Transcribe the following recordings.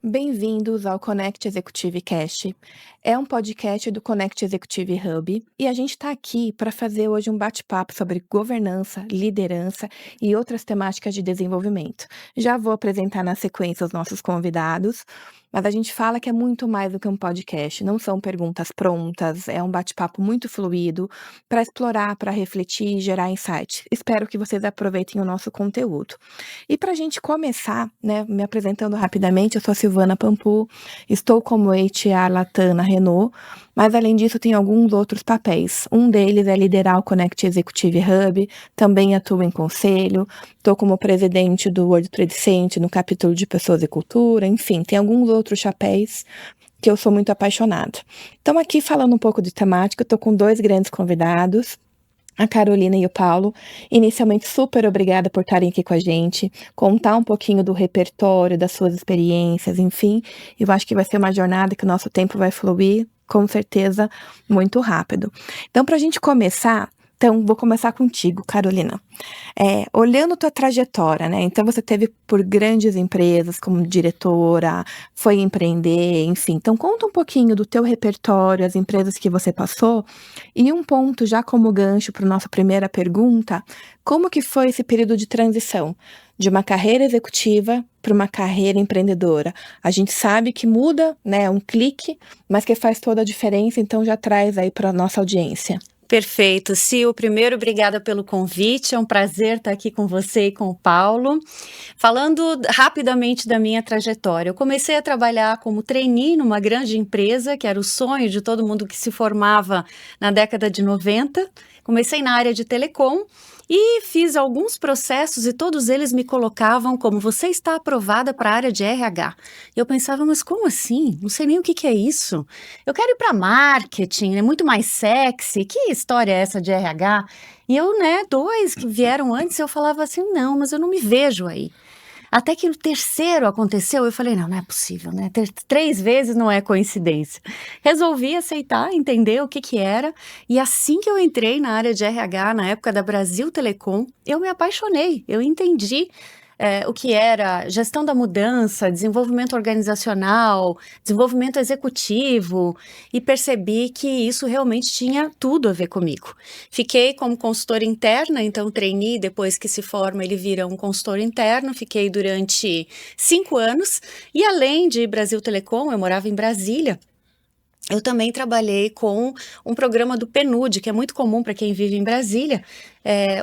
Bem-vindos ao Connect Executive Cast. É um podcast do Connect Executive Hub e a gente está aqui para fazer hoje um bate-papo sobre governança, liderança e outras temáticas de desenvolvimento. Já vou apresentar na sequência os nossos convidados, mas a gente fala que é muito mais do que um podcast, não são perguntas prontas, é um bate-papo muito fluido para explorar, para refletir e gerar insight. Espero que vocês aproveitem o nosso conteúdo. E para a gente começar, né, me apresentando rapidamente, eu sou a Silvana Pampu, estou como HR Latam na Renault, mas além disso tenho alguns outros papéis. Um deles é liderar o Connect Executive Hub, também atuo em conselho, estou como presidente do World Trade Center no capítulo de Pessoas e Cultura, enfim, tem alguns outros chapéus que eu sou muito apaixonada. Então aqui falando um pouco de temática, estou com dois grandes convidados, a Carolina e o Paulo. Inicialmente, super obrigada por estarem aqui com a gente, contar um pouquinho do repertório, das suas experiências, enfim. Eu acho que vai ser uma jornada que o nosso tempo vai fluir, com certeza, muito rápido. Então, para a gente começar, vou começar contigo, Carolina. Olhando tua trajetória, né? Então, você teve por grandes empresas como diretora, foi empreender, enfim. Então, conta um pouquinho do teu repertório, as empresas que você passou. E um ponto, já como gancho para a nossa primeira pergunta, como que foi esse período de transição de uma carreira executiva para uma carreira empreendedora? A gente sabe que muda, né? Um clique, mas que faz toda a diferença, então já traz aí para a nossa audiência. Perfeito, Sil. Primeiro, obrigada pelo convite. É um prazer estar aqui com você e com o Paulo. Falando rapidamente da minha trajetória, eu comecei a trabalhar como trainee numa grande empresa, que era o sonho de todo mundo que se formava na década de 90. Comecei na área de telecom e fiz alguns processos e todos eles me colocavam como: você está aprovada para a área de RH. E eu pensava, mas como assim? Não sei nem o que é isso. Eu quero ir para marketing, é muito mais sexy. Que história é essa de RH? E eu, dois que vieram antes, eu falava assim, não, mas eu não me vejo aí. Até que o terceiro aconteceu, eu falei, não é possível, né? 3 vezes não é coincidência. Resolvi aceitar, entender o que era, e assim que eu entrei na área de RH, na época da Brasil Telecom, eu me apaixonei, eu entendi o que era gestão da mudança, desenvolvimento organizacional, desenvolvimento executivo, e percebi que isso realmente tinha tudo a ver comigo. Fiquei como consultora interna, então trainee, depois que se forma ele vira um consultor interno, fiquei durante 5 anos, e além de Brasil Telecom, eu morava em Brasília, eu também trabalhei com um programa do PNUD, que é muito comum para quem vive em Brasília,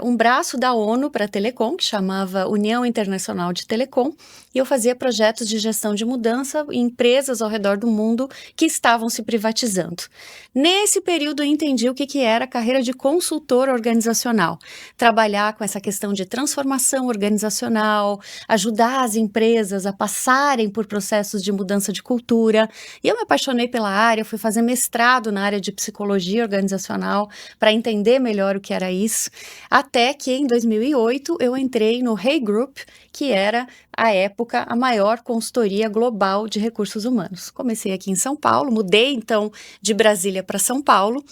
um braço da ONU para a Telecom, que chamava União Internacional de Telecom, e eu fazia projetos de gestão de mudança em empresas ao redor do mundo que estavam se privatizando. Nesse período eu entendi o que era a carreira de consultor organizacional, trabalhar com essa questão de transformação organizacional, ajudar as empresas a passarem por processos de mudança de cultura, e eu me apaixonei pela área, fui fazer mestrado na área de psicologia organizacional para entender melhor o que era isso, até que em 2008 eu entrei no Hay Group, que era, à época, a maior consultoria global de recursos humanos. Comecei aqui em São Paulo, mudei então de Brasília para São Paulo,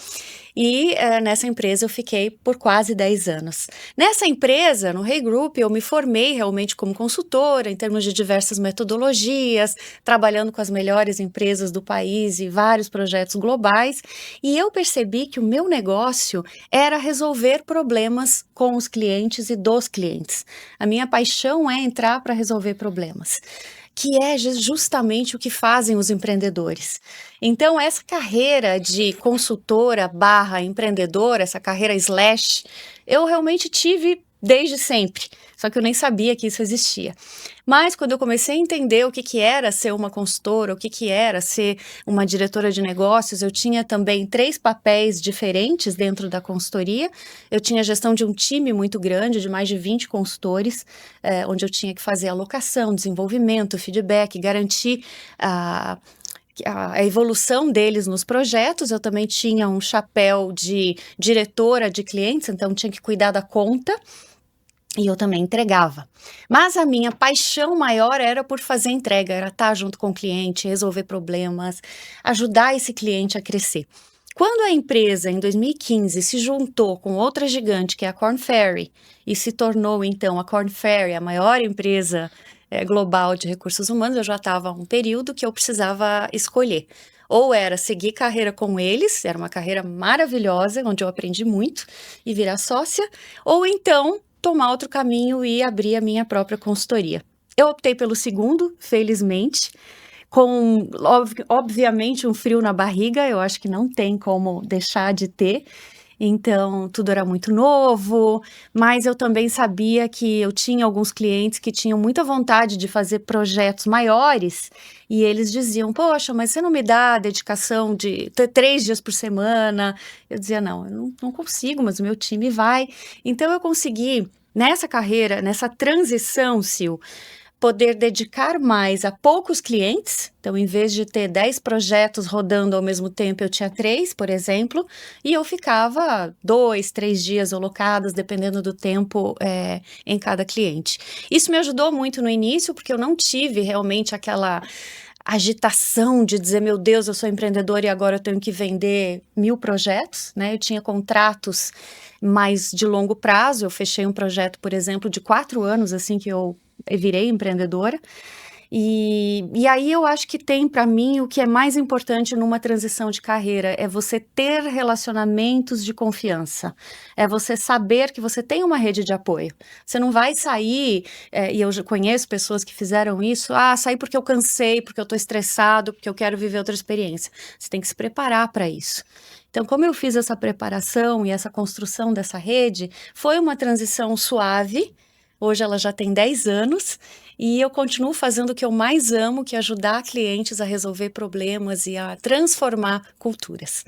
e nessa empresa eu fiquei por quase 10 anos. Nessa empresa, no Hay Group, eu me formei realmente como consultora em termos de diversas metodologias, trabalhando com as melhores empresas do país e vários projetos globais, e eu percebi que o meu negócio era resolver problemas com os clientes e dos clientes. A minha paixão é entrar para resolver problemas, que é justamente o que fazem os empreendedores. Então, essa carreira de consultora / empreendedora, essa carreira / eu realmente tive desde sempre, só que eu nem sabia que isso existia. Mas quando eu comecei a entender o que era ser uma consultora, o que era ser uma diretora de negócios, eu tinha também 3 papéis diferentes dentro da consultoria. Eu tinha gestão de um time muito grande, de mais de 20 consultores, onde eu tinha que fazer alocação, desenvolvimento, feedback, garantir a evolução deles nos projetos. Eu também tinha um chapéu de diretora de clientes, então tinha que cuidar da conta, e eu também entregava. Mas a minha paixão maior era por fazer entrega, era estar junto com o cliente, resolver problemas, ajudar esse cliente a crescer. Quando a empresa, em 2015, se juntou com outra gigante, que é a Korn Ferry, e se tornou, então, a Korn Ferry, a maior empresa global de recursos humanos, eu já estava um período que eu precisava escolher. Ou era seguir carreira com eles, era uma carreira maravilhosa, onde eu aprendi muito, e virar sócia, ou então tomar outro caminho e abrir a minha própria consultoria. Eu optei pelo segundo, felizmente, com, obviamente, um frio na barriga, eu acho que não tem como deixar de ter. Então, tudo era muito novo, mas eu também sabia que eu tinha alguns clientes que tinham muita vontade de fazer projetos maiores e eles diziam, poxa, mas você não me dá a dedicação de 3 dias por semana? Eu dizia, não, eu não consigo, mas o meu time vai. Então, eu consegui, nessa carreira, nessa transição, Sil, poder dedicar mais a poucos clientes. Então, em vez de ter 10 projetos rodando ao mesmo tempo, eu tinha 3, por exemplo, e eu ficava 2, 3 dias alocados, dependendo do tempo em cada cliente. Isso me ajudou muito no início, porque eu não tive realmente aquela agitação de dizer, meu Deus, eu sou empreendedora e agora eu tenho que vender 1000 projetos, né? Eu tinha contratos mais de longo prazo, eu fechei um projeto, por exemplo, de 4 anos, assim que eu virei empreendedora, e aí eu acho que tem para mim o que é mais importante numa transição de carreira, é você ter relacionamentos de confiança, é você saber que você tem uma rede de apoio, você não vai sair, e eu já conheço pessoas que fizeram isso, saí porque eu cansei, porque eu estou estressado, porque eu quero viver outra experiência, você tem que se preparar para isso. Então, como eu fiz essa preparação e essa construção dessa rede, foi uma transição suave. Hoje ela já tem 10 anos e eu continuo fazendo o que eu mais amo, que é ajudar clientes a resolver problemas e a transformar culturas.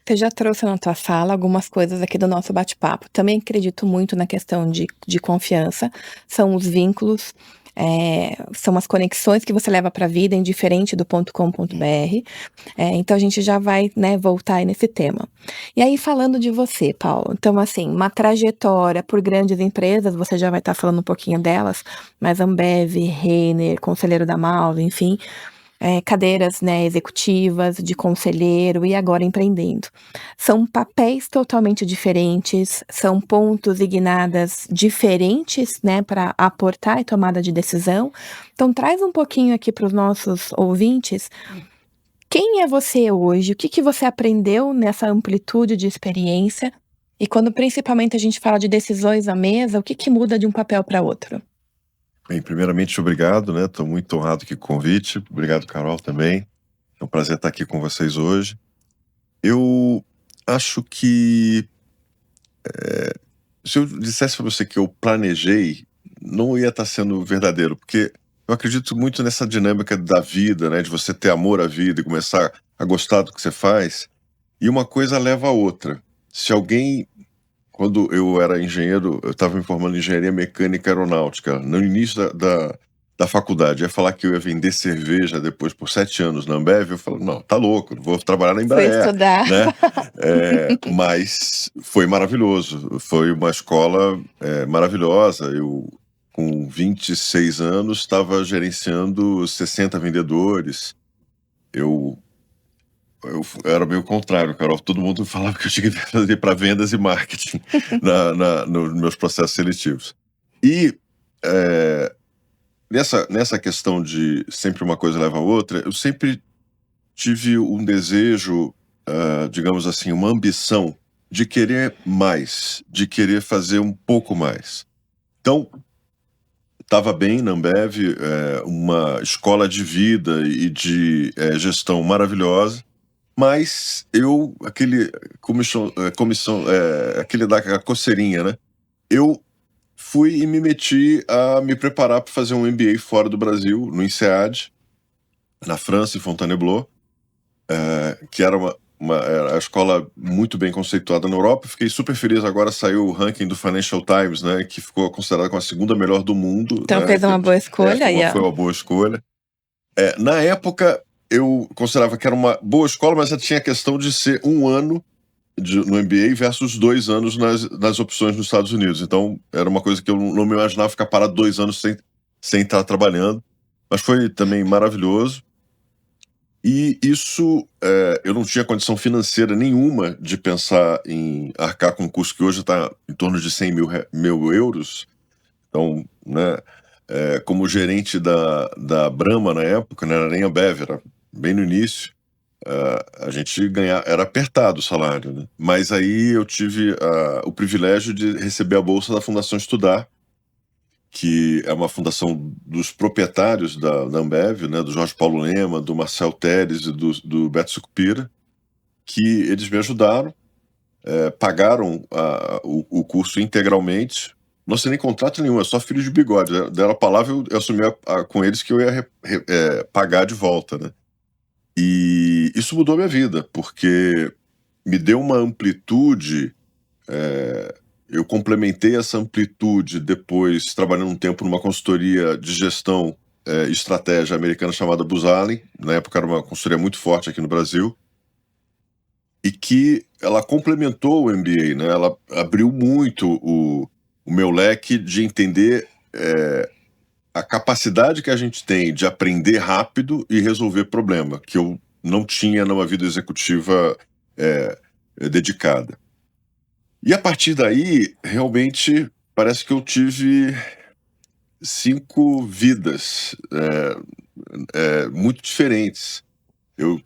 Você já trouxe na tua fala algumas coisas aqui do nosso bate-papo. Também acredito muito na questão de confiança, são os vínculos, são as conexões que você leva para a vida, indiferente do .com.br. Então a gente já vai, né, voltar aí nesse tema. E aí, falando de você, Paulo, então assim, uma trajetória por grandes empresas, você já vai estar falando um pouquinho delas, mas Ambev, Renner, Conselheiro da Malve, enfim, cadeiras, né, executivas, de conselheiro e agora empreendendo. São papéis totalmente diferentes, são pontos e guinadas diferentes, né, para aportar e tomada de decisão. Então traz um pouquinho aqui para os nossos ouvintes. Quem é você hoje? O que você aprendeu nessa amplitude de experiência? E quando principalmente a gente fala de decisões à mesa, o que muda de um papel para outro? Bem, primeiramente, obrigado, né? Estou muito honrado aqui com o convite. Obrigado, Carol, também. É um prazer estar aqui com vocês hoje. Eu acho que se eu dissesse para você que eu planejei, não ia estar sendo verdadeiro, porque eu acredito muito nessa dinâmica da vida, né? De você ter amor à vida e começar a gostar do que você faz. E uma coisa leva a outra. Se alguém... Quando eu era engenheiro, eu estava me formando em engenharia mecânica aeronáutica, no início da faculdade. Eu ia falar que eu ia vender cerveja depois por 7 anos na Ambev. Eu falei, não, tá louco, não vou trabalhar na Foi Embraer, estudar. né? Mas foi maravilhoso. Foi uma escola maravilhosa. Eu, com 26 anos, estava gerenciando 60 vendedores. Eu era meio contrário, Carol. Todo mundo falava que eu tinha que fazer para vendas e marketing nos meus processos seletivos. E nessa questão de sempre uma coisa leva a outra, eu sempre tive um desejo, digamos assim, uma ambição de querer mais, de querer fazer um pouco mais. Então, estava bem na Ambev, uma escola de vida e de gestão maravilhosa. Mas eu, aquele aquele da coceirinha, né? Eu fui e me meti a me preparar para fazer um MBA fora do Brasil, no INSEAD, na França, em Fontainebleau, que era era a escola muito bem conceituada na Europa. Fiquei super feliz, agora saiu o ranking do Financial Times, né? Que ficou considerada como a segunda melhor do mundo. Então né? fez uma boa escolha aí, ó. Foi uma boa escolha. Na época, eu considerava que era uma boa escola, mas já tinha a questão de ser 1 ano no MBA versus 2 anos nas opções nos Estados Unidos. Então, era uma coisa que eu não me imaginava ficar parado 2 anos sem estar trabalhando. Mas foi também maravilhoso. E isso, eu não tinha condição financeira nenhuma de pensar em arcar com um curso que hoje está em torno de 100 mil euros. Então, né, como gerente da Brahma na época, não era nem a Ambev, era bem no início, a gente era apertado o salário, né? Mas aí eu tive o privilégio de receber a bolsa da Fundação Estudar, que é uma fundação dos proprietários da Ambev, né, do Jorge Paulo Lema, do Marcel Teres e do Beto Sucupira, que eles me ajudaram, pagaram o curso integralmente. Não assinei contrato nenhum, é só filho de bigode. Deram a palavra, eu assumi com eles que eu ia pagar de volta, né? E isso mudou a minha vida, porque me deu uma amplitude. Eu complementei essa amplitude depois trabalhando um tempo numa consultoria de gestão e estratégia americana chamada Booz Allen. Na época era uma consultoria muito forte aqui no Brasil, e que ela complementou o MBA, né? Ela abriu muito o meu leque de entender a capacidade que a gente tem de aprender rápido e resolver problema, que eu não tinha numa vida executiva dedicada. E a partir daí, realmente, parece que eu tive 5 vidas muito diferentes. Eu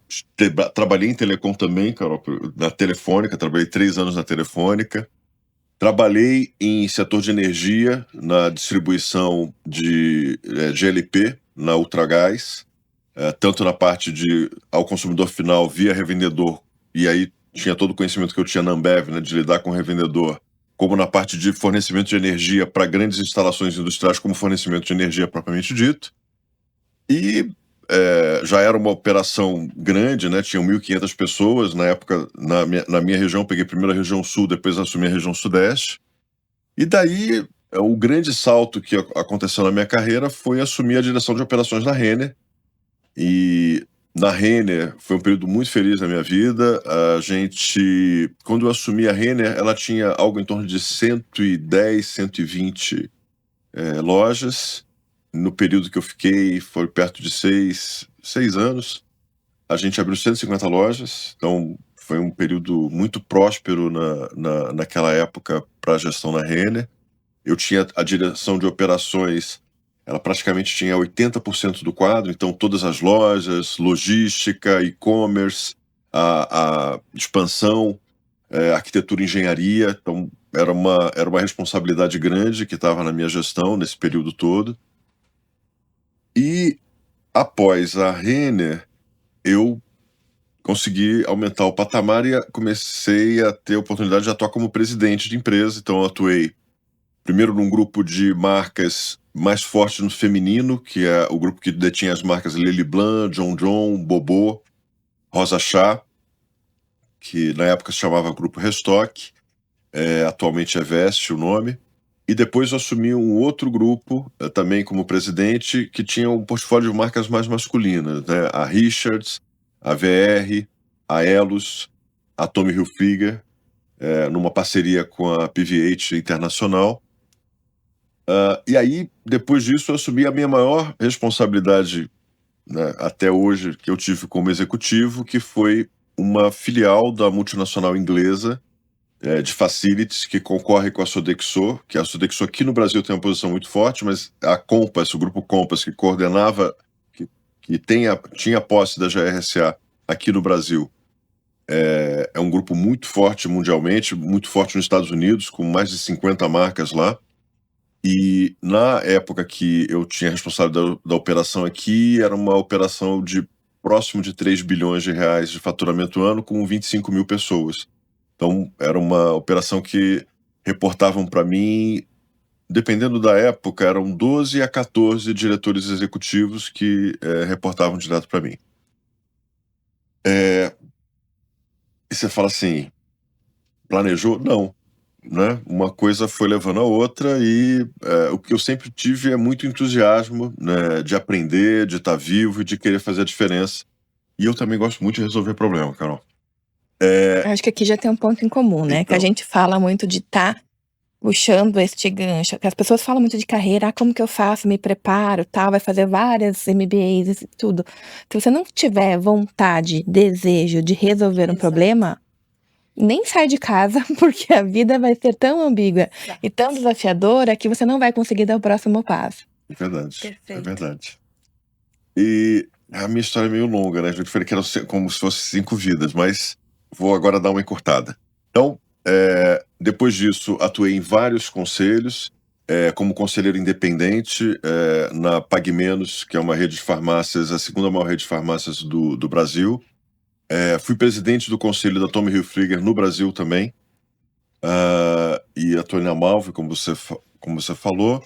trabalhei em telecom também, Carol, na Telefônica, trabalhei 3 anos na Telefônica. Trabalhei em setor de energia, na distribuição de GLP, na Ultragás, tanto na parte ao consumidor final via revendedor, e aí tinha todo o conhecimento que eu tinha na Ambev, né, de lidar com o revendedor, como na parte de fornecimento de energia para grandes instalações industriais, como fornecimento de energia propriamente dito. E já era uma operação grande, né? Tinham 1.500 pessoas na época. Na minha região, peguei primeiro a região sul, depois assumi a região sudeste. E daí, o grande salto que aconteceu na minha carreira foi assumir a direção de operações da Renner. E na Renner foi um período muito feliz na minha vida. Quando eu assumi a Renner, ela tinha algo em torno de 110, 120 lojas. No período que eu fiquei, foi perto de 6 anos. A gente abriu 150 lojas, então foi um período muito próspero naquela época para a gestão na Renner. Eu tinha a direção de operações, ela praticamente tinha 80% do quadro, então todas as lojas, logística, e-commerce, a expansão, arquitetura e engenharia. Então era uma responsabilidade grande que estava na minha gestão nesse período todo. E após a Renner, eu consegui aumentar o patamar e comecei a ter a oportunidade de atuar como presidente de empresa. Então eu atuei primeiro num grupo de marcas mais forte no feminino, que é o grupo que detinha as marcas Lily Blanc, John John, Bobô, Rosa Chá, que na época se chamava Grupo Restock, atualmente é Veste o nome. E depois eu assumi um outro grupo, também como presidente, que tinha um portfólio de marcas mais masculinas, né? A Richards, a VR, a Elos, a Tommy Hilfiger, numa parceria com a PVH Internacional. E aí, depois disso, eu assumi a minha maior responsabilidade, né, até hoje, que eu tive como executivo, que foi uma filial da multinacional inglesa, de facilities, que concorre com a Sodexo, que a Sodexo aqui no Brasil tem uma posição muito forte, mas a Compass, o grupo Compass, que coordenava, que tinha posse da GRSA aqui no Brasil, é um grupo muito forte mundialmente, muito forte nos Estados Unidos, com mais de 50 marcas lá. E na época que eu tinha responsabilidade da operação aqui, era uma operação de próximo de 3 bilhões de reais de faturamento ano, com 25 mil pessoas. Então, era uma operação que reportavam para mim, dependendo da época, eram 12 a 14 diretores executivos que reportavam direto para mim. E você fala assim, planejou? Não. Né? Uma coisa foi levando a outra e o que eu sempre tive é muito entusiasmo, né, de aprender, de estar vivo e de querer fazer a diferença. E eu também gosto muito de resolver problema, Carol. Acho que aqui já tem um ponto em comum, né? Que a Então. gente fala muito de estar puxando este gancho, que as pessoas falam muito de carreira, como que eu faço, me preparo, tal, vai fazer várias MBAs e tudo. Se você não tiver vontade, desejo de resolver um Exato. problema, nem sai de casa, porque a vida vai ser tão ambígua e tão desafiadora que você não vai conseguir dar o próximo passo. É verdade, é Perfeito. verdade. E a minha história é meio longa, né? Eu falei que era como se fosse 5 vidas, mas vou agora dar uma encurtada. Então, depois disso, atuei em vários conselhos, como conselheiro independente, na Pague Menos, que é uma rede de farmácias, a segunda maior rede de farmácias do Brasil. Fui presidente do conselho da Tommy Hilfiger no Brasil também. E atuei na Malve, como você falou.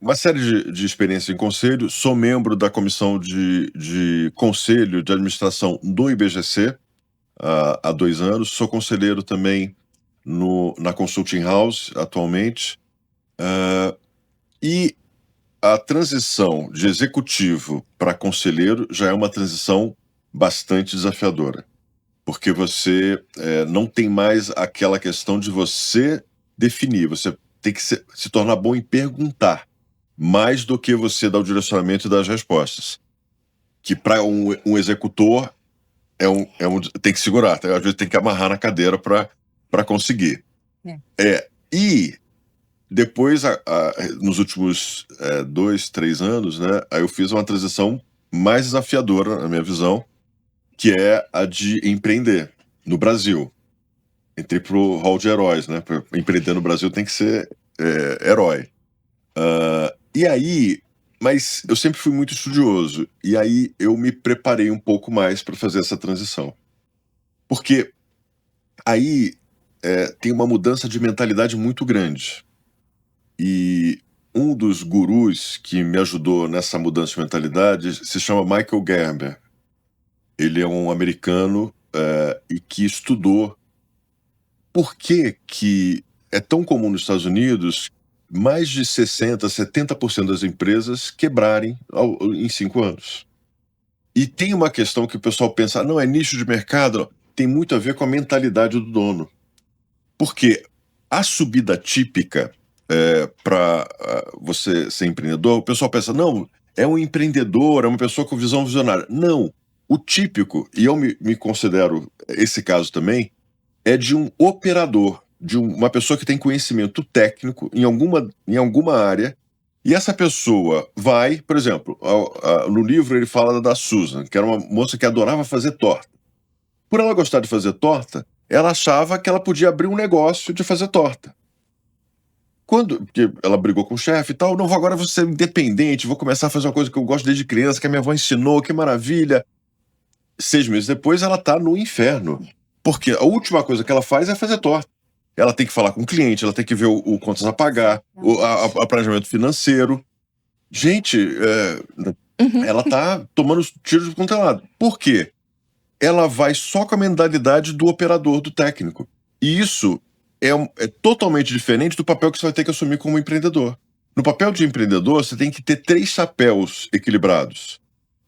Uma série de experiências em conselho. Sou membro da comissão de conselho de administração do IBGC há 2 anos. Sou conselheiro também na Consulting House atualmente. E a transição de executivo para conselheiro já é uma transição bastante desafiadora, porque você não tem mais aquela questão de você definir, você tem que se tornar bom em perguntar, mais do que você dar o direcionamento e dar as respostas. Que para um executor tem que segurar, às vezes tem que amarrar na cadeira para conseguir. E depois, nos últimos 2, 3 anos, né, aí eu fiz uma transição mais desafiadora, na minha visão, que é a de empreender no Brasil. Entrei pro hall de heróis, né? Pra empreender no Brasil tem que ser herói. E aí, mas eu sempre fui muito estudioso, e aí eu me preparei um pouco mais para fazer essa transição. Porque aí tem uma mudança de mentalidade muito grande. E um dos gurus que me ajudou nessa mudança de mentalidade se chama Michael Gerber. Ele é um americano e que estudou por que é tão comum nos Estados Unidos mais de 60%, 70% das empresas quebrarem em 5 anos. E tem uma questão que o pessoal pensa, não, é nicho de mercado. Não. Tem muito a ver com a mentalidade do dono. Porque a subida típica para você ser empreendedor, o pessoal pensa, não, é um empreendedor, é uma pessoa com visão visionária. Não. O típico, e eu me considero esse caso também, é de um operador, de uma pessoa que tem conhecimento técnico em alguma área, e essa pessoa vai, por exemplo, no livro ele fala da Susan, que era uma moça que adorava fazer torta. Por ela gostar de fazer torta, ela achava que ela podia abrir um negócio de fazer torta. Porque ela brigou com o chefe e tal, não, agora vou ser independente, vou começar a fazer uma coisa que eu gosto desde criança, que a minha avó ensinou, que maravilha. 6 meses depois, ela tá no inferno. Porque a última coisa que ela faz é fazer torta. Ela tem que falar com o cliente, ela tem que ver o contas a pagar, o planejamento financeiro. Gente, ela tá tomando tiros de quanto é lado. Por quê? Ela vai só com a mentalidade do operador, do técnico. E isso é totalmente diferente do papel que você vai ter que assumir como empreendedor. No papel de empreendedor, você tem que ter 3 chapéus equilibrados.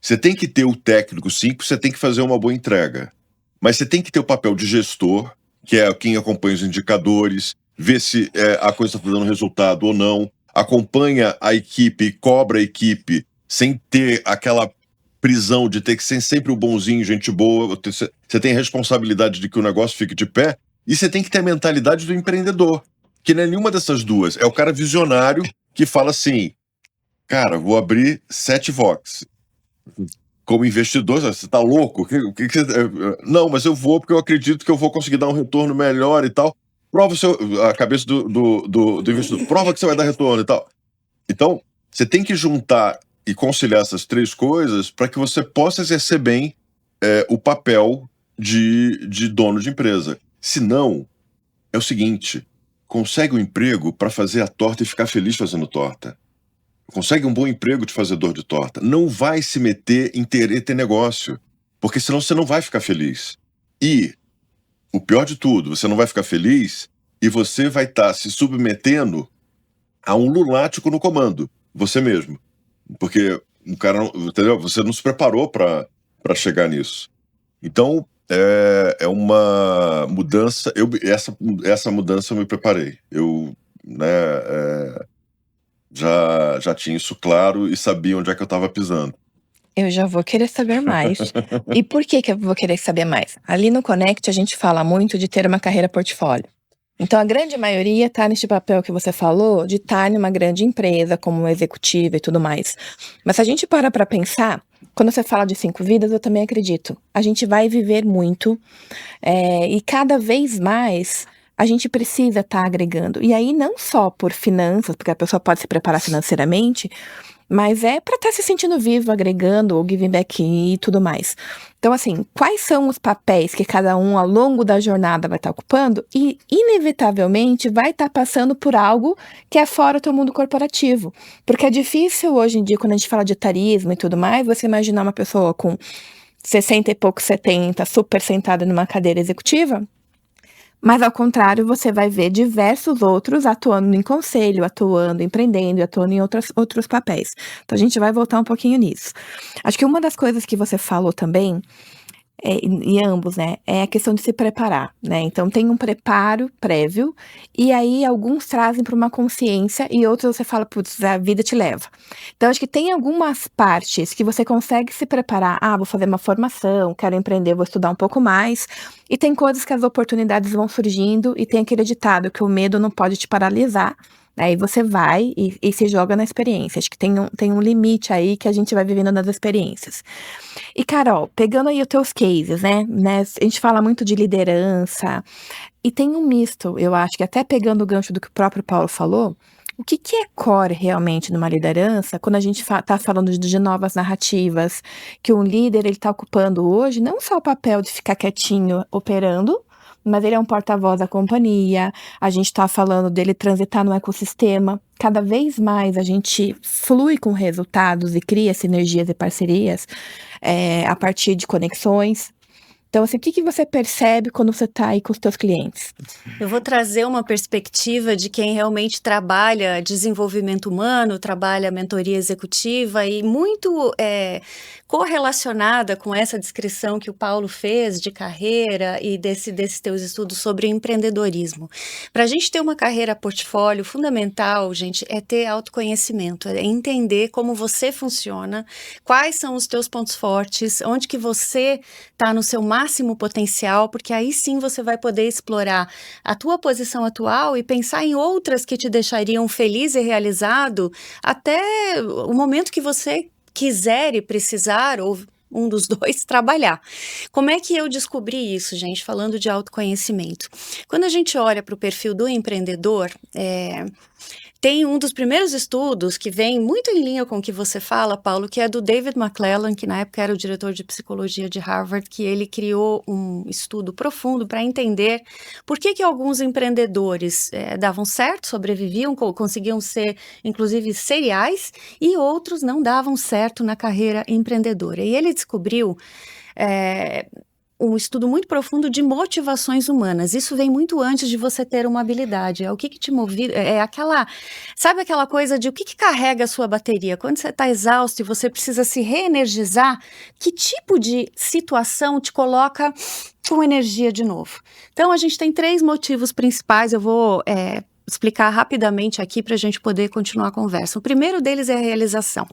Você tem que ter o técnico, sim, porque você tem que fazer uma boa entrega. Mas você tem que ter o papel de gestor, que é quem acompanha os indicadores, vê se a coisa está dando resultado ou não, acompanha a equipe, cobra a equipe, sem ter aquela prisão de ter que ser sempre o bonzinho, gente boa. Você tem a responsabilidade de que o negócio fique de pé, e você tem que ter a mentalidade do empreendedor, que não é nenhuma dessas duas. É o cara visionário que fala assim, cara, vou abrir 7 Vox. Como investidor, você tá louco? Não, mas eu vou porque eu acredito que eu vou conseguir dar um retorno melhor e tal. Prova a cabeça do investidor. Prova que você vai dar retorno e tal. Então, você tem que juntar e conciliar essas 3 coisas para que você possa exercer bem o papel de dono de empresa. Se não, é o seguinte, consegue um emprego para fazer a torta e ficar feliz fazendo torta. Consegue um bom emprego de fazedor de torta. Não vai se meter em ter negócio, porque senão você não vai ficar feliz. E, o pior de tudo, você não vai ficar feliz e você vai estar se submetendo a um lunático no comando, você mesmo. Porque o cara, entendeu? Você não se preparou para chegar nisso. Então, é uma mudança. Essa mudança eu me preparei. Eu, né, já tinha isso claro e sabia onde é que eu estava pisando. Eu já vou querer saber mais. E por que que eu vou querer saber mais? Ali no Connect a gente fala muito de ter uma carreira portfólio. Então a grande maioria tá neste papel que você falou de estar em uma grande empresa como executiva e tudo mais. Mas se a gente para pensar, quando você fala de 5 vidas, eu também acredito. A gente vai viver muito, e cada vez mais a gente precisa estar agregando. E aí não só por finanças, porque a pessoa pode se preparar financeiramente, mas é para estar se sentindo vivo, agregando, ou giving back e tudo mais. Então, assim, quais são os papéis que cada um ao longo da jornada vai estar ocupando e, inevitavelmente, vai estar passando por algo que é fora do teu mundo corporativo. Porque é difícil hoje em dia, quando a gente fala de etarismo e tudo mais, você imaginar uma pessoa com 60 e pouco, 70, super sentada numa cadeira executiva. Mas, ao contrário, você vai ver diversos outros atuando em conselho, atuando, empreendendo e atuando em outros papéis. Então, a gente vai voltar um pouquinho nisso. Acho que uma das coisas que você falou também, em ambos, né, é a questão de se preparar, né? Então, tem um preparo prévio, e aí alguns trazem para uma consciência e outros você fala, putz, a vida te leva. Então, acho que tem algumas partes que você consegue se preparar. Ah, vou fazer uma formação, quero empreender, vou estudar um pouco mais. E tem coisas que as oportunidades vão surgindo e tem aquele ditado que o medo não pode te paralisar. Aí você vai e se joga na experiência. Acho que tem um limite aí que a gente vai vivendo nas experiências. E, Carol, pegando aí os teus cases, né? A gente fala muito de liderança e tem um misto, eu acho que até pegando o gancho do que o próprio Paulo falou, o que é core realmente numa liderança, quando a gente tá falando de novas narrativas, que um líder ele tá ocupando hoje não só o papel de ficar quietinho operando, mas ele é um porta-voz da companhia, a gente tá falando dele transitar no ecossistema. Cada vez mais a gente flui com resultados e cria sinergias e parcerias a partir de conexões. Então, assim, o que você percebe quando você está aí com os teus clientes? Eu vou trazer uma perspectiva de quem realmente trabalha desenvolvimento humano, trabalha mentoria executiva e muito correlacionada com essa descrição que o Paulo fez de carreira e desses teus estudos sobre empreendedorismo. Para a gente ter uma carreira portfólio, fundamental, gente, é ter autoconhecimento, é entender como você funciona, quais são os teus pontos fortes, onde que você está no seu máximo potencial, porque aí sim você vai poder explorar a tua posição atual e pensar em outras que te deixariam feliz e realizado até o momento que você quiser e precisar, ou um dos dois, trabalhar. Como é que eu descobri isso, gente? Falando de autoconhecimento. Quando a gente olha para o perfil do empreendedor, tem um dos primeiros estudos que vem muito em linha com o que você fala, Paulo, que é do David McClellan, que na época era o diretor de psicologia de Harvard, que ele criou um estudo profundo para entender por que alguns empreendedores davam certo, sobreviviam, conseguiam ser, inclusive, seriais, e outros não davam certo na carreira empreendedora. E ele descobriu um estudo muito profundo de motivações humanas. Isso vem muito antes de você ter uma habilidade. É o que te move, sabe aquela coisa de o que carrega a sua bateria? Quando você está exausto e você precisa se reenergizar, que tipo de situação te coloca com energia de novo? Então, a gente tem 3 motivos principais, eu vou explicar rapidamente aqui para a gente poder continuar a conversa. O primeiro deles é a realização.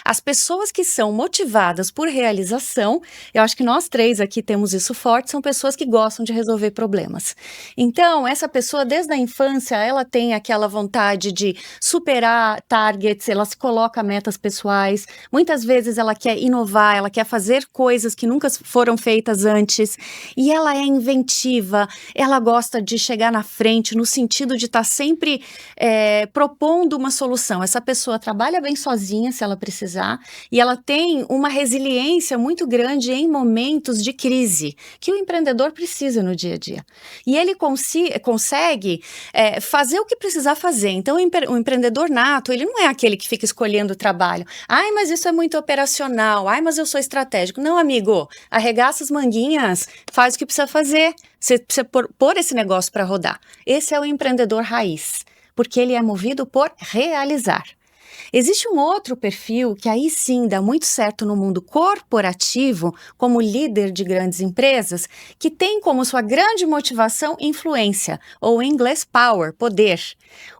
As pessoas que são motivadas por realização, eu acho que nós 3 aqui temos isso forte, são pessoas que gostam de resolver problemas. Então, essa pessoa, desde a infância, ela tem aquela vontade de superar targets, ela se coloca metas pessoais, muitas vezes ela quer inovar, ela quer fazer coisas que nunca foram feitas antes, e ela é inventiva, ela gosta de chegar na frente, no sentido de estar sempre propondo uma solução. Essa pessoa trabalha bem sozinha, se ela precisar, e ela tem uma resiliência muito grande em momentos de crise, que o empreendedor precisa no dia a dia. E ele consegue fazer o que precisar fazer. Então, o empreendedor nato, ele não é aquele que fica escolhendo o trabalho. Ai, mas isso é muito operacional. Ai, mas eu sou estratégico. Não, amigo, arregaça as manguinhas, faz o que precisa fazer. Você precisa pôr esse negócio para rodar. Esse é o empreendedor raiz, porque ele é movido por realizar. Existe um outro perfil que aí sim dá muito certo no mundo corporativo, como líder de grandes empresas, que tem como sua grande motivação influência, ou em inglês power, poder.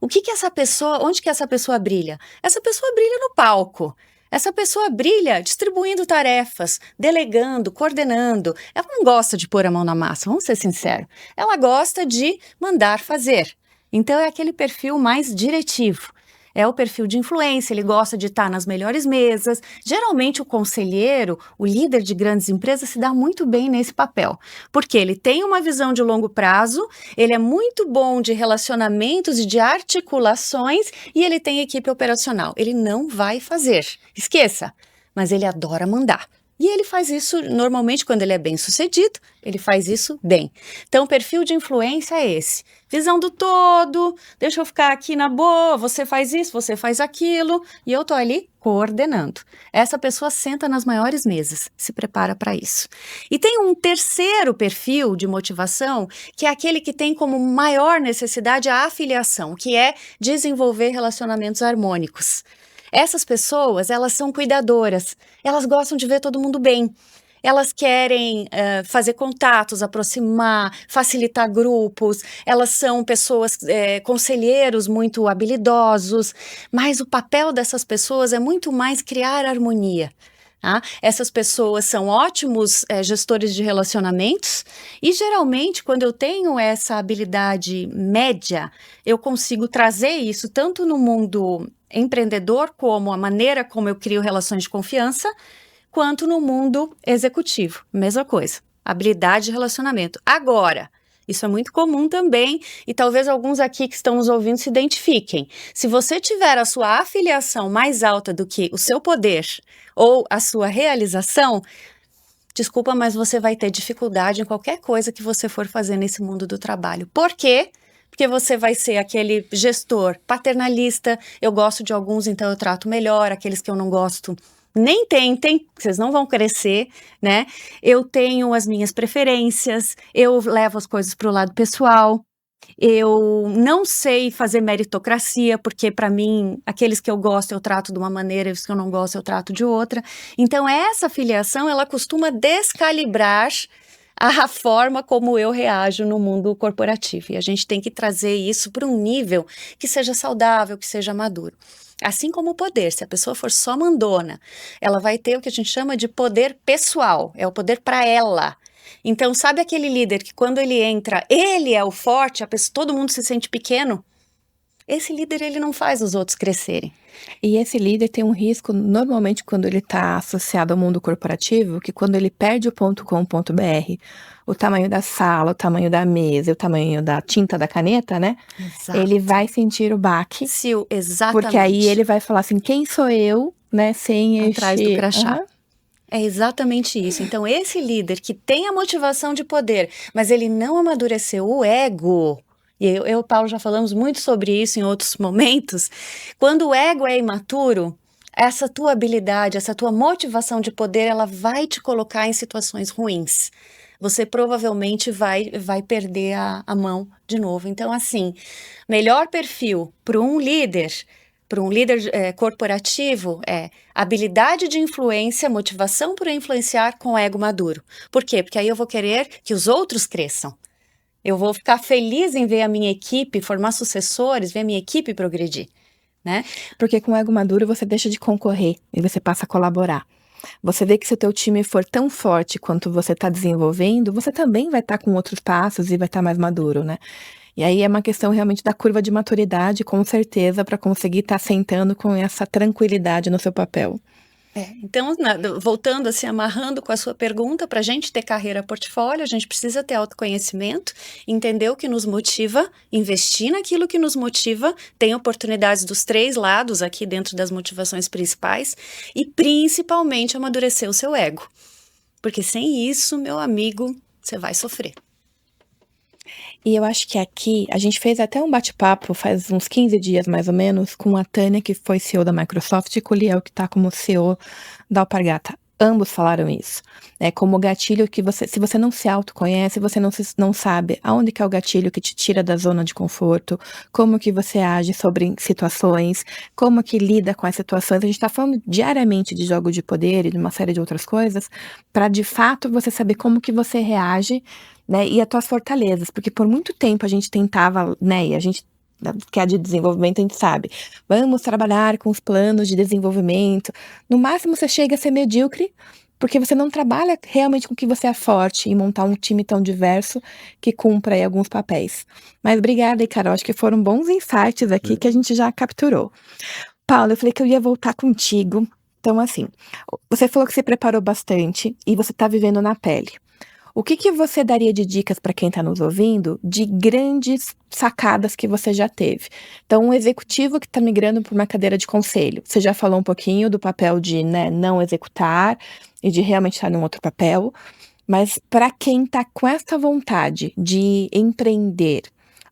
Onde que essa pessoa brilha? Essa pessoa brilha no palco. Essa pessoa brilha distribuindo tarefas, delegando, coordenando. Ela não gosta de pôr a mão na massa, vamos ser sinceros. Ela gosta de mandar fazer. Então é aquele perfil mais diretivo. É o perfil de influência, ele gosta de estar nas melhores mesas. Geralmente o conselheiro, o líder de grandes empresas se dá muito bem nesse papel, porque ele tem uma visão de longo prazo, ele é muito bom de relacionamentos e de articulações e ele tem equipe operacional. Ele não vai fazer, esqueça, mas ele adora mandar. E ele faz isso, normalmente, quando ele é bem sucedido, ele faz isso bem. Então, o perfil de influência é esse. Visão do todo, deixa eu ficar aqui na boa, você faz isso, você faz aquilo, e eu tô ali coordenando. Essa pessoa senta nas maiores mesas, se prepara para isso. E tem um terceiro perfil de motivação, que é aquele que tem como maior necessidade a afiliação, que é desenvolver relacionamentos harmônicos. Essas pessoas, elas são cuidadoras, elas gostam de ver todo mundo bem. Elas querem fazer contatos, aproximar, facilitar grupos. Elas são pessoas, conselheiros muito habilidosos, mas o papel dessas pessoas é muito mais criar harmonia. Tá? Essas pessoas são ótimos gestores de relacionamentos e geralmente quando eu tenho essa habilidade média, eu consigo trazer isso tanto no mundo empreendedor como a maneira como eu crio relações de confiança, quanto no mundo executivo, mesma coisa, habilidade de relacionamento. Agora, isso é muito comum também e talvez alguns aqui que estão nos ouvindo se identifiquem. Se você tiver a sua afiliação mais alta do que o seu poder ou a sua realização, desculpa, mas você vai ter dificuldade em qualquer coisa que você for fazer nesse mundo do trabalho. Por quê? Porque você vai ser aquele gestor paternalista, eu gosto de alguns, então eu trato melhor, aqueles que eu não gosto, nem tentem, vocês não vão crescer, né? Eu tenho as minhas preferências, eu levo as coisas para o lado pessoal, eu não sei fazer meritocracia, porque para mim, aqueles que eu gosto eu trato de uma maneira, e os que eu não gosto eu trato de outra. Então essa filiação, ela costuma descalibrar a forma como eu reajo no mundo corporativo. E a gente tem que trazer isso para um nível que seja saudável, que seja maduro. Assim como o poder, se a pessoa for só mandona, ela vai ter o que a gente chama de poder pessoal, é o poder para ela. Então, sabe aquele líder que quando ele entra, ele é o forte, todo mundo se sente pequeno? Esse líder, ele não faz os outros crescerem. E esse líder tem um risco, normalmente, quando ele está associado ao mundo corporativo, que quando ele perde o .com.br, o tamanho da sala, o tamanho da mesa, o tamanho da tinta da caneta, né? Exato. Ele vai sentir o baque. Sil, exatamente. Porque aí ele vai falar assim, quem sou eu, né? Sem atrás do crachá. Uhum. É exatamente isso. Então, esse líder que tem a motivação de poder, mas ele não amadureceu o ego, e eu e o Paulo já falamos muito sobre isso em outros momentos, quando o ego é imaturo, essa tua habilidade, essa tua motivação de poder, ela vai te colocar em situações ruins. Você provavelmente vai perder a mão de novo. Então, assim, melhor perfil para um líder corporativo é habilidade de influência, motivação por influenciar com ego maduro. Por quê? Porque aí eu vou querer que os outros cresçam. Eu vou ficar feliz em ver a minha equipe formar sucessores, ver a minha equipe progredir, né? Porque com ego maduro você deixa de concorrer e você passa a colaborar. Você vê que se o teu time for tão forte quanto você está desenvolvendo, você também vai estar com outros passos e vai estar mais maduro, né? E aí é uma questão realmente da curva de maturidade, com certeza, para conseguir estar sentando com essa tranquilidade no seu papel. Então, voltando assim, amarrando com a sua pergunta, para a gente ter carreira portfólio, a gente precisa ter autoconhecimento, entender o que nos motiva, investir naquilo que nos motiva, tem oportunidades dos 3 lados aqui dentro das motivações principais e principalmente amadurecer o seu ego. Porque sem isso, meu amigo, você vai sofrer. E eu acho que aqui, a gente fez até um bate-papo faz uns 15 dias mais ou menos, com a Tânia, que foi CEO da Microsoft, e com o Liel, que está como CEO da Alpargata. Ambos falaram isso, né, como gatilho que se você não se autoconhece, você não sabe aonde que é o gatilho que te tira da zona de conforto, como que você age sobre situações, como que lida com as situações. A gente tá falando diariamente de jogo de poder e de uma série de outras coisas, para de fato você saber como que você reage, né, e as tuas fortalezas, porque por muito tempo a gente tentava, né, e a gente que é de desenvolvimento, a gente sabe, vamos trabalhar com os planos de desenvolvimento. No máximo você chega a ser medíocre, porque você não trabalha realmente com o que você é forte em montar um time tão diverso que cumpra aí alguns papéis. Mas obrigada aí, Carol, acho que foram bons insights aqui que a gente já capturou. Paulo, eu falei que eu ia voltar contigo. Então, assim, você falou que se preparou bastante e você tá vivendo na pele. O que que você daria de dicas para quem está nos ouvindo de grandes sacadas que você já teve? Então, um executivo que está migrando para uma cadeira de conselho, você já falou um pouquinho do papel de, né, não executar e de realmente estar num outro papel, mas para quem está com essa vontade de empreender,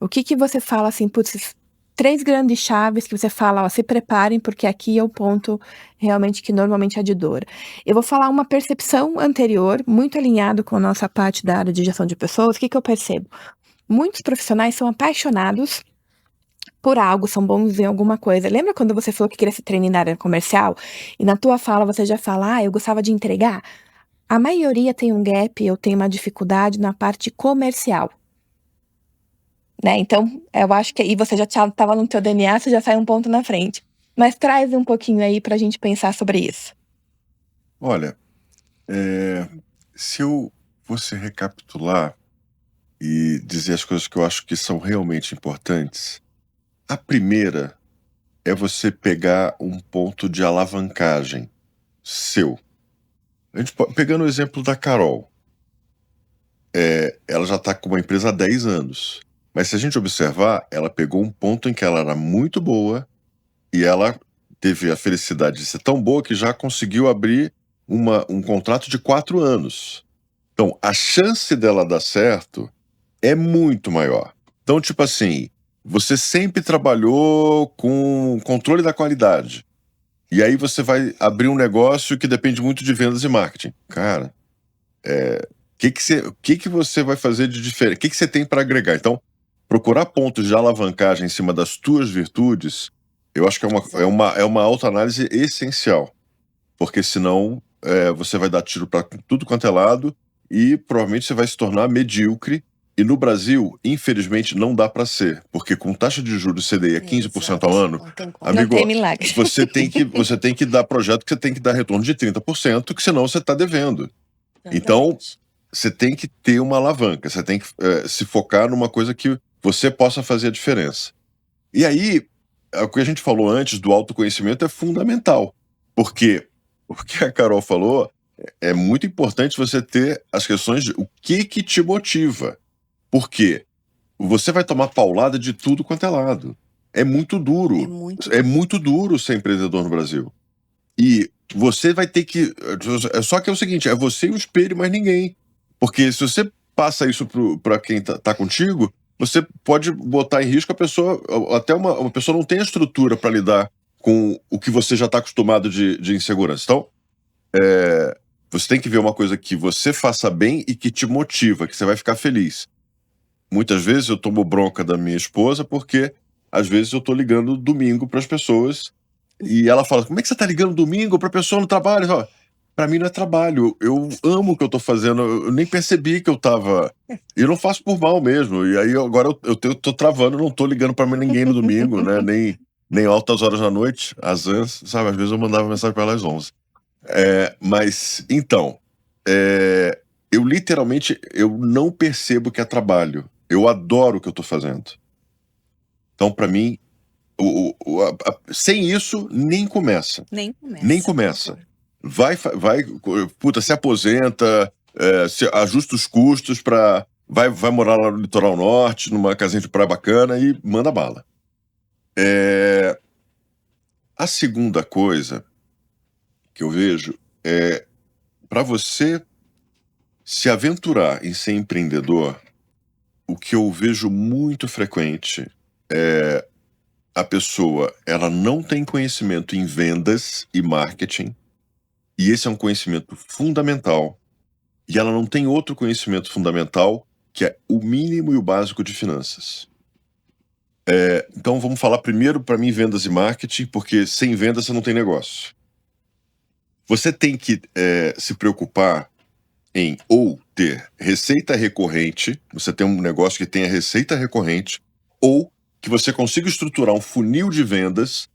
o que que você fala assim, putz, 3 grandes chaves que você fala: "Ó, se preparem, porque aqui é o ponto realmente que normalmente é de dor". Eu vou falar uma percepção anterior, muito alinhado com a nossa parte da área de gestão de pessoas. O que que eu percebo? Muitos profissionais são apaixonados por algo, são bons em alguma coisa. Lembra quando você falou que queria ser trainee na área comercial? E na tua fala você já fala: "Ah, eu gostava de entregar". A maioria tem um gap, eu tenho uma dificuldade na parte comercial. Né, então, eu acho que aí você já estava no teu DNA, você já sai um ponto na frente. Mas traz um pouquinho aí pra gente pensar sobre isso. Olha, se eu fosse recapitular e dizer as coisas que eu acho que são realmente importantes, a primeira é você pegar um ponto de alavancagem seu. Pegando o exemplo da Carol, ela já está com uma empresa há 10 anos. Mas se a gente observar, ela pegou um ponto em que ela era muito boa e ela teve a felicidade de ser tão boa que já conseguiu abrir um contrato de 4 anos. Então, a chance dela dar certo é muito maior. Então, tipo assim, você sempre trabalhou com controle da qualidade. E aí você vai abrir um negócio que depende muito de vendas e marketing. Cara, o que você vai fazer de diferente? O que você tem para agregar? Então, procurar pontos de alavancagem em cima das tuas virtudes, eu acho que é uma autoanálise essencial. Porque senão você vai dar tiro para tudo quanto é lado e provavelmente você vai se tornar medíocre. E no Brasil, infelizmente, não dá para ser. Porque com taxa de juros CDI a 15% ao ano, não tem como. Não amigo, tem milagre. você tem que dar projeto que você tem que dar retorno de 30%, que senão você está devendo. Então, você tem que ter uma alavanca, você tem que se focar numa coisa que você possa fazer a diferença. E aí, o que a gente falou antes do autoconhecimento é fundamental. Porque o que a Carol falou é muito importante você ter as questões de o que te motiva. Porque você vai tomar paulada de tudo quanto é lado. É muito duro. É muito duro ser empreendedor no Brasil. E você vai ter que. Só que é o seguinte: é você e o espelho, mais ninguém. Porque se você passa isso para quem tá contigo, você pode botar em risco a pessoa. Até uma pessoa não tem a estrutura para lidar com o que você já está acostumado de insegurança. Então, você tem que ver uma coisa que você faça bem e que te motiva, que você vai ficar feliz. Muitas vezes eu tomo bronca da minha esposa porque às vezes eu tô ligando domingo para as pessoas e ela fala: como é que você tá ligando domingo pra pessoa no trabalho? Eu falo, pra mim não é trabalho, eu amo o que eu tô fazendo, eu nem percebi que eu tava. E eu não faço por mal mesmo. E aí agora eu tô travando, não tô ligando pra ninguém no domingo, né? Nem altas horas da noite, às vezes, sabe? Às vezes eu mandava mensagem pra ela às 11. Mas, então, eu literalmente eu não percebo que é trabalho. Eu adoro o que eu tô fazendo. Então, pra mim, sem isso, nem começa. Nem começa. Vai, puta, se aposenta, se ajusta os custos vai morar lá no litoral norte, numa casinha de praia bacana e manda bala. A segunda coisa que eu vejo é, para você se aventurar em ser empreendedor, o que eu vejo muito frequente é a pessoa, ela não tem conhecimento em vendas e marketing, E esse é um conhecimento fundamental, e ela não tem outro conhecimento fundamental que é o mínimo e o básico de finanças. Então vamos falar primeiro, para mim, vendas e marketing, porque sem vendas você não tem negócio. Você tem que se preocupar em ou ter receita recorrente, você tem um negócio que tenha receita recorrente, ou que você consiga estruturar um funil de vendas,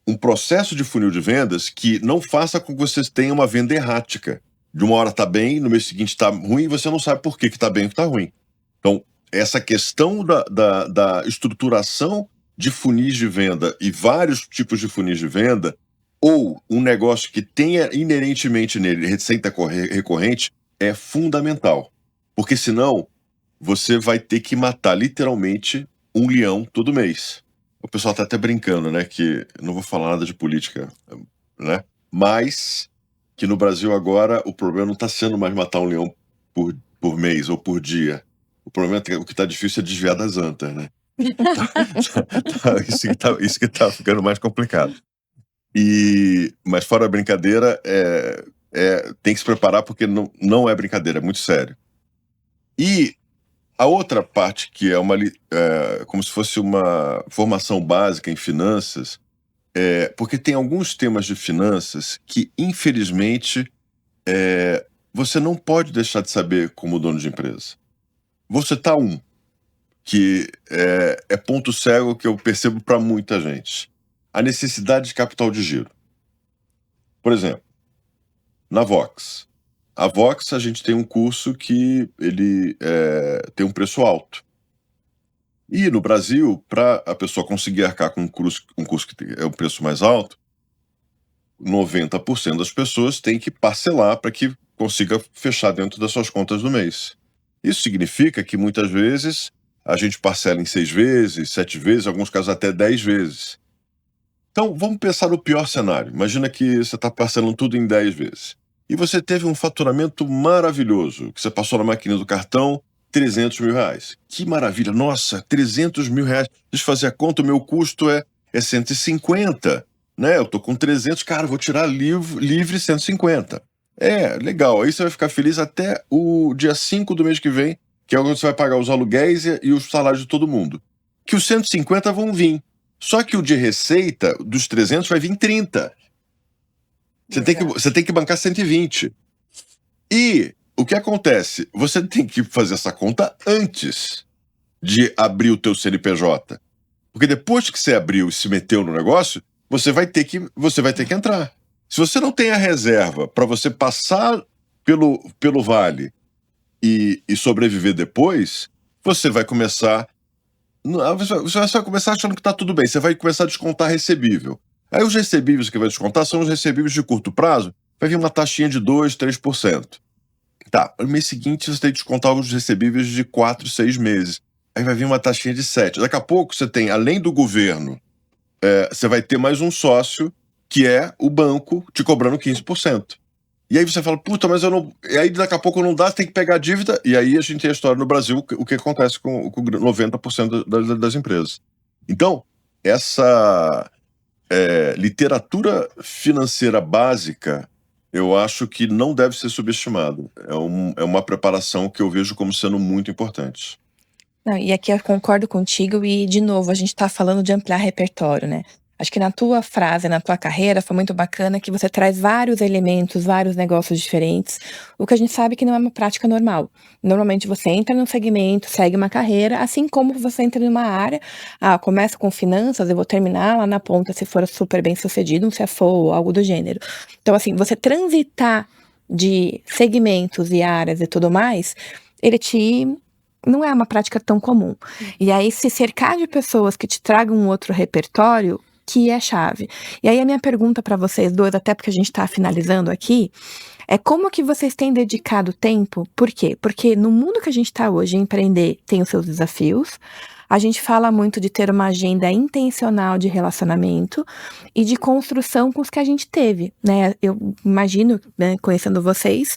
um processo de funil de vendas que não faça com que você tenha uma venda errática. De uma hora está bem, no mês seguinte está ruim, e você não sabe por que está bem ou está ruim. Então, essa questão da estruturação de funis de venda e vários tipos de funis de venda, ou um negócio que tenha inerentemente nele receita recorrente, é fundamental. Porque senão, você vai ter que matar literalmente um leão todo mês. O pessoal tá até brincando, né, que eu não vou falar nada de política, né, mas que no Brasil agora o problema não tá sendo mais matar um leão por mês ou por dia. O problema é que o que tá difícil é desviar das antas, né? Isso que tá ficando mais complicado. Mas fora a brincadeira, tem que se preparar porque não é brincadeira, é muito sério. E a outra parte, que é como se fosse uma formação básica em finanças, porque tem alguns temas de finanças que, infelizmente, você não pode deixar de saber como dono de empresa. Vou citar um, que é ponto cego que eu percebo para muita gente. A necessidade de capital de giro. Por exemplo, na Vox. A Vox, a gente tem um curso que ele tem um preço alto. E no Brasil, para a pessoa conseguir arcar com um curso que é um preço mais alto, 90% das pessoas têm que parcelar para que consiga fechar dentro das suas contas do mês. Isso significa que muitas vezes a gente parcela em 6 vezes, 7 vezes, em alguns casos até 10 vezes. Então, vamos pensar no pior cenário. Imagina que você está parcelando tudo em 10 vezes. E você teve um faturamento maravilhoso, que você passou na maquininha do cartão, 300 mil reais. Que maravilha! Nossa, 300 mil reais. Deixa eu fazer a conta, o meu custo é 150, né? Eu tô com 300, cara, vou tirar livre 150. Legal. Aí você vai ficar feliz até o dia 5 do mês que vem, que é onde você vai pagar os aluguéis e os salários de todo mundo. Que os 150 vão vir. Só que o de receita dos 300 vai vir 30. Você tem que bancar 120. E o que acontece? Você tem que fazer essa conta antes de abrir o teu CNPJ. Porque depois que você abriu e se meteu no negócio, você vai ter que entrar. Se você não tem a reserva para você passar pelo vale e sobreviver depois, você vai começar achando que está tudo bem. Você vai começar a descontar recebível. Aí os recebíveis que vai descontar são os recebíveis de curto prazo. Vai vir uma taxinha de 2%, 3%. Tá, no mês seguinte você tem que descontar os recebíveis de 4, 6 meses. Aí vai vir uma taxinha de 7%. Daqui a pouco você tem, além do governo, você vai ter mais um sócio, que é o banco te cobrando 15%. E aí você fala, puta, mas eu não... E aí daqui a pouco não dá, você tem que pegar a dívida. E aí a gente tem a história no Brasil, o que acontece com 90% das empresas. Então, essa literatura financeira básica, eu acho que não deve ser subestimada. É uma preparação que eu vejo como sendo muito importante. Não, e aqui eu concordo contigo e, de novo, a gente tá falando de ampliar repertório, né? Acho que na tua frase, na tua carreira, foi muito bacana que você traz vários elementos, vários negócios diferentes, o que a gente sabe que não é uma prática normal. Normalmente você entra num segmento, segue uma carreira, assim como você entra numa área, começo com finanças, eu vou terminar lá na ponta se for super bem sucedido, um CFO ou algo do gênero. Então, assim, você transitar de segmentos e áreas e tudo mais, não é uma prática tão comum. E aí, se cercar de pessoas que te tragam um outro repertório, que é chave. E aí, a minha pergunta para vocês dois, até porque a gente está finalizando aqui, é como que vocês têm dedicado tempo? Por quê? Porque no mundo que a gente está hoje, empreender tem os seus desafios. A gente fala muito de ter uma agenda intencional de relacionamento e de construção com os que a gente teve, né? Eu imagino, né, conhecendo vocês,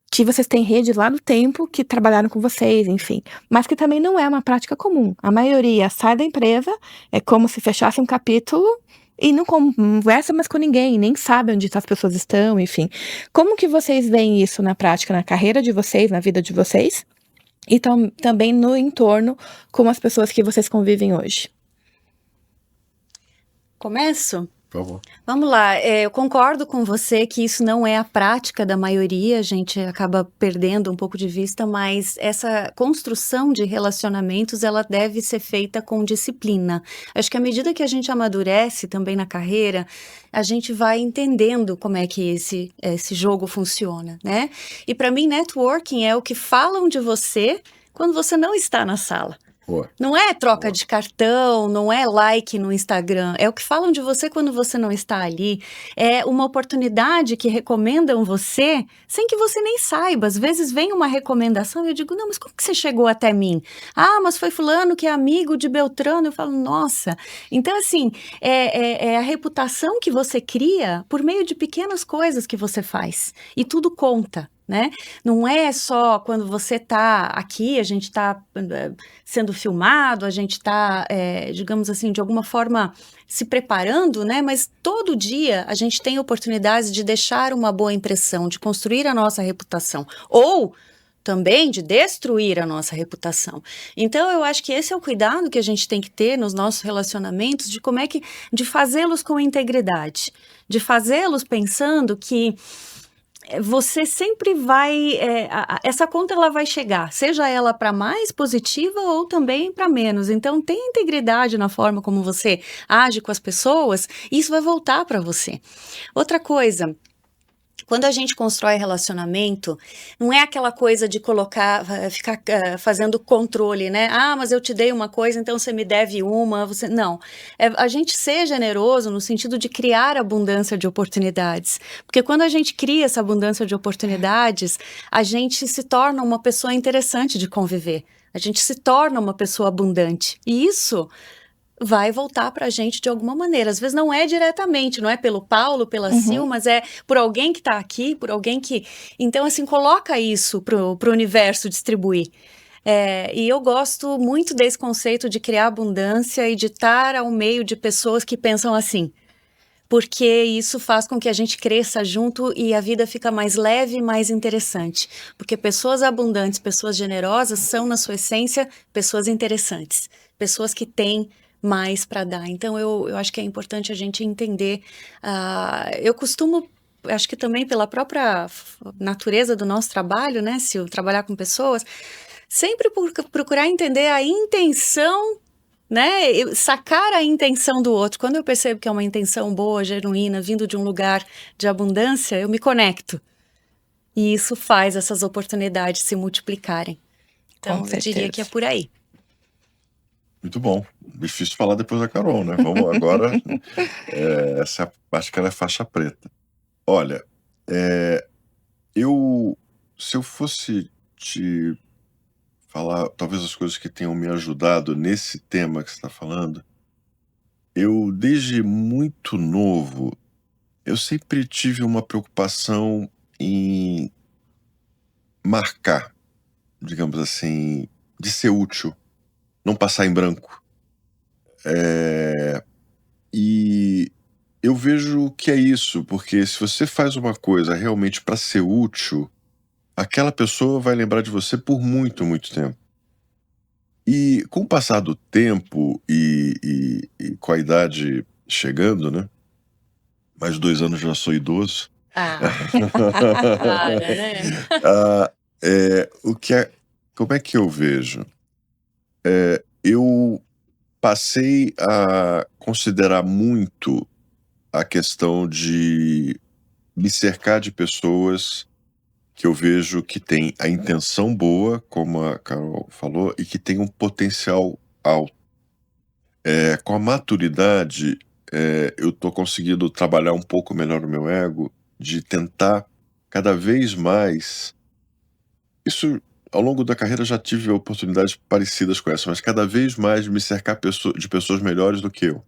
que vocês têm redes lá do tempo que trabalharam com vocês, enfim. Mas que também não é uma prática comum. A maioria sai da empresa, é como se fechasse um capítulo e não conversa mais com ninguém, nem sabe onde as pessoas estão, enfim. Como que vocês veem isso na prática, na carreira de vocês, na vida de vocês? E também no entorno com as pessoas que vocês convivem hoje? Começo? Por favor. Vamos lá, eu concordo com você que isso não é a prática da maioria, a gente acaba perdendo um pouco de vista, mas essa construção de relacionamentos, ela deve ser feita com disciplina. Acho que à medida que a gente amadurece também na carreira, a gente vai entendendo como é que esse jogo funciona, né? E para mim, networking é o que falam de você quando você não está na sala. Boa. Não é troca Boa. de cartão, não é like no Instagram, é o que falam de você quando você não está ali. É uma oportunidade que recomendam você sem que você nem saiba. Às vezes vem uma recomendação e eu digo, não, mas como que você chegou até mim? Ah, mas foi fulano que é amigo de Beltrano. Eu falo, nossa. Então, assim, é a reputação que você cria por meio de pequenas coisas que você faz. E tudo conta. Né? Não é só quando você está aqui, a gente está sendo filmado, a gente está, digamos assim, de alguma forma se preparando, né? Mas todo dia a gente tem oportunidades de deixar uma boa impressão, de construir a nossa reputação. Ou também de destruir a nossa reputação. Então, eu acho que esse é o cuidado que a gente tem que ter nos nossos relacionamentos, de como é que, de fazê-los com integridade, de fazê-los pensando que você sempre vai, essa conta ela vai chegar, seja ela para mais positiva ou também para menos. Então, tenha integridade na forma como você age com as pessoas, e isso vai voltar para você. Outra coisa, quando a gente constrói relacionamento, não é aquela coisa de ficar fazendo controle, né? Ah, mas eu te dei uma coisa, então você me deve uma. Não. A gente ser generoso no sentido de criar abundância de oportunidades. Porque quando a gente cria essa abundância de oportunidades, a gente se torna uma pessoa interessante de conviver. A gente se torna uma pessoa abundante. E isso vai voltar para a gente de alguma maneira. Às vezes não é diretamente, não é pelo Paulo, pela Sil, mas é por alguém que está aqui, por alguém que... Então, assim, coloca isso pro universo distribuir. E eu gosto muito desse conceito de criar abundância e de estar ao meio de pessoas que pensam assim. Porque isso faz com que a gente cresça junto e a vida fica mais leve e mais interessante. Porque pessoas abundantes, pessoas generosas são, na sua essência, pessoas interessantes. Pessoas que têm mais para dar. Então, eu acho que é importante a gente entender. Eu costumo, acho que também pela própria natureza do nosso trabalho, né, se eu trabalhar com pessoas, sempre procurar entender a intenção, né, sacar a intenção do outro. Quando eu percebo que é uma intenção boa, genuína, vindo de um lugar de abundância, eu me conecto. E isso faz essas oportunidades se multiplicarem. Então, eu diria que é por aí. Muito bom. Difícil falar depois da Carol, né? Vamos agora. Essa é a parte que ela é faixa preta. Olha, se eu fosse te falar, talvez as coisas que tenham me ajudado nesse tema que você está falando, eu, desde muito novo, eu sempre tive uma preocupação em marcar, digamos assim, de ser útil, não passar em branco. E eu vejo que é isso, porque se você faz uma coisa realmente para ser útil, aquela pessoa vai lembrar de você por muito, muito tempo. E com o passar do tempo e com a idade chegando, né? Mais 2 anos já sou idoso. Para, né? Como é que eu vejo? Eu passei a considerar muito a questão de me cercar de pessoas que eu vejo que têm a intenção boa, como a Carol falou, e que tem um potencial alto. Com a maturidade, eu tô conseguindo trabalhar um pouco melhor o meu ego, de tentar cada vez mais... Isso, ao longo da carreira, já tive oportunidades parecidas com essa, mas cada vez mais me cercar de pessoas melhores do que eu.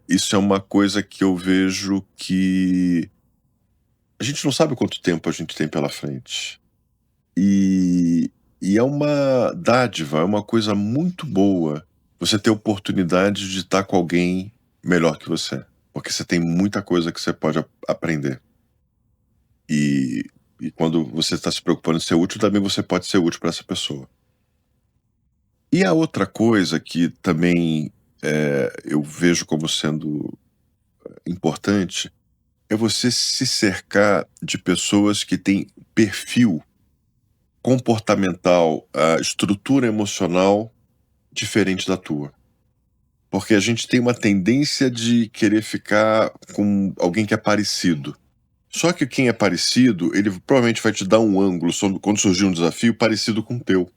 Isso é uma coisa que eu vejo que a gente não sabe quanto tempo a gente tem pela frente. E é uma dádiva, é uma coisa muito boa você ter oportunidade de estar com alguém melhor que você. Porque você tem muita coisa que você pode aprender. E quando você está se preocupando em ser útil, também você pode ser útil para essa pessoa. E a outra coisa que também eu vejo como sendo importante é você se cercar de pessoas que têm perfil comportamental, estrutura emocional diferente da tua. Porque a gente tem uma tendência de querer ficar com alguém que é parecido. Só que quem é parecido, ele provavelmente vai te dar um ângulo quando surgir um desafio parecido com o teu.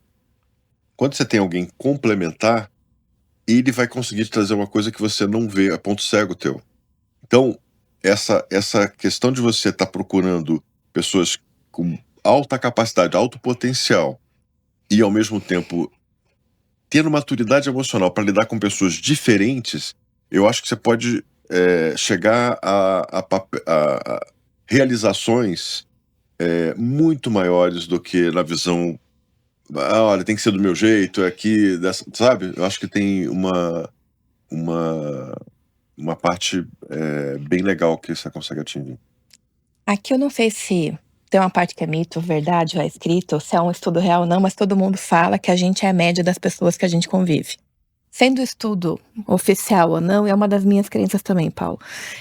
Quando você tem alguém complementar, ele vai conseguir te trazer uma coisa que você não vê, é ponto cego teu. Então, essa questão de você estar procurando pessoas com alta capacidade, alto potencial, e ao mesmo tempo tendo maturidade emocional para lidar com pessoas diferentes, eu acho que você pode chegar a realizações muito maiores do que na visão, olha, tem que ser do meu jeito, é aqui, sabe? Eu acho que tem uma parte bem legal que você consegue atingir. Aqui eu não sei se tem uma parte que é mito, verdade, já escrito, se é um estudo real ou não, mas todo mundo fala que a gente é a média das pessoas que a gente convive. Sendo estudo oficial ou não, é uma das minhas crenças também, Paulo.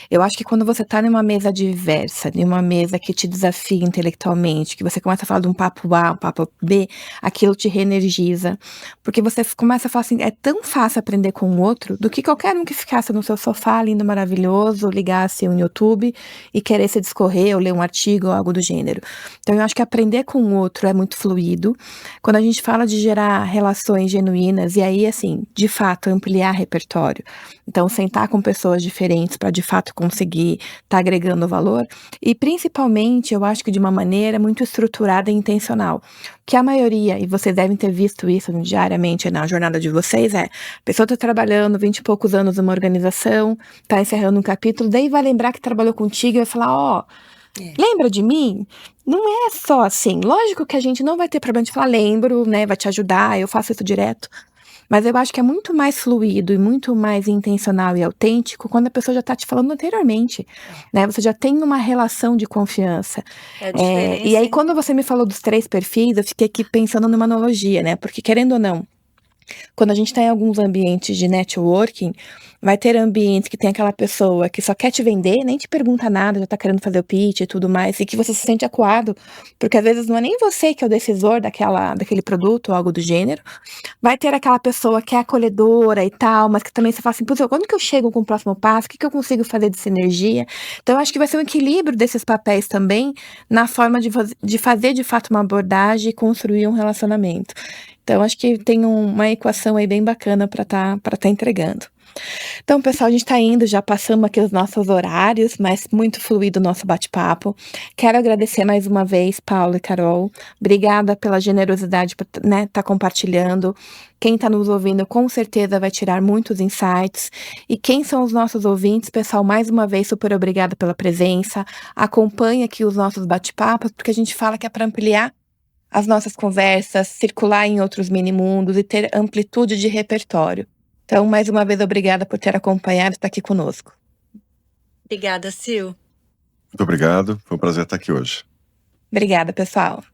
Eu acho que quando você tá numa mesa diversa, numa mesa que te desafia intelectualmente, que você começa a falar de um papo A, um papo B, aquilo te reenergiza. Porque você começa a falar assim, é tão fácil aprender com o outro, do que qualquer um que ficasse no seu sofá, lindo, maravilhoso, ligasse um YouTube e queresse discorrer ou ler um artigo ou algo do gênero. Então eu acho que aprender com o outro é muito fluido. Quando a gente fala de gerar relações genuínas, e aí, assim, de fato, ampliar repertório. Então, sentar com pessoas diferentes para, de fato, conseguir estar agregando valor. E, principalmente, eu acho que de uma maneira muito estruturada e intencional. Que a maioria, e vocês devem ter visto isso diariamente na jornada de vocês, a pessoa está trabalhando 20 e poucos anos numa organização, está encerrando um capítulo, daí vai lembrar que trabalhou contigo e vai falar, lembra de mim? Não é só assim. Lógico que a gente não vai ter problema de falar, lembro, né? Vai te ajudar, eu faço isso direto. Mas eu acho que é muito mais fluido e muito mais intencional e autêntico quando a pessoa já tá te falando anteriormente, né? Você já tem uma relação de confiança. É a diferença. E aí, quando você me falou dos 3 perfis, eu fiquei aqui pensando numa analogia, né? Porque, querendo ou não, quando a gente está em alguns ambientes de networking, vai ter ambientes que tem aquela pessoa que só quer te vender, nem te pergunta nada, já tá querendo fazer o pitch e tudo mais, e que você se sente acuado, porque às vezes não é nem você que é o decisor daquele produto ou algo do gênero. Vai ter aquela pessoa que é acolhedora e tal, mas que também você fala assim, putz, quando que eu chego com o próximo passo? O que eu consigo fazer de sinergia? Então, eu acho que vai ser um equilíbrio desses papéis também, na forma de fazer de fato uma abordagem e construir um relacionamento. Então, acho que tem uma equação aí bem bacana para tá entregando. Então, pessoal, a gente tá indo, já passamos aqui os nossos horários, mas muito fluido o nosso bate-papo. Quero agradecer mais uma vez, Paulo e Carol. Obrigada pela generosidade por tá compartilhando. Quem tá nos ouvindo, com certeza vai tirar muitos insights. E quem são os nossos ouvintes, pessoal, mais uma vez, super obrigada pela presença. Acompanhe aqui os nossos bate-papos, porque a gente fala que é para ampliar as nossas conversas, circular em outros mini-mundos e ter amplitude de repertório. Então, mais uma vez, obrigada por ter acompanhado e estar aqui conosco. Obrigada, Sil. Muito obrigado, foi um prazer estar aqui hoje. Obrigada, pessoal.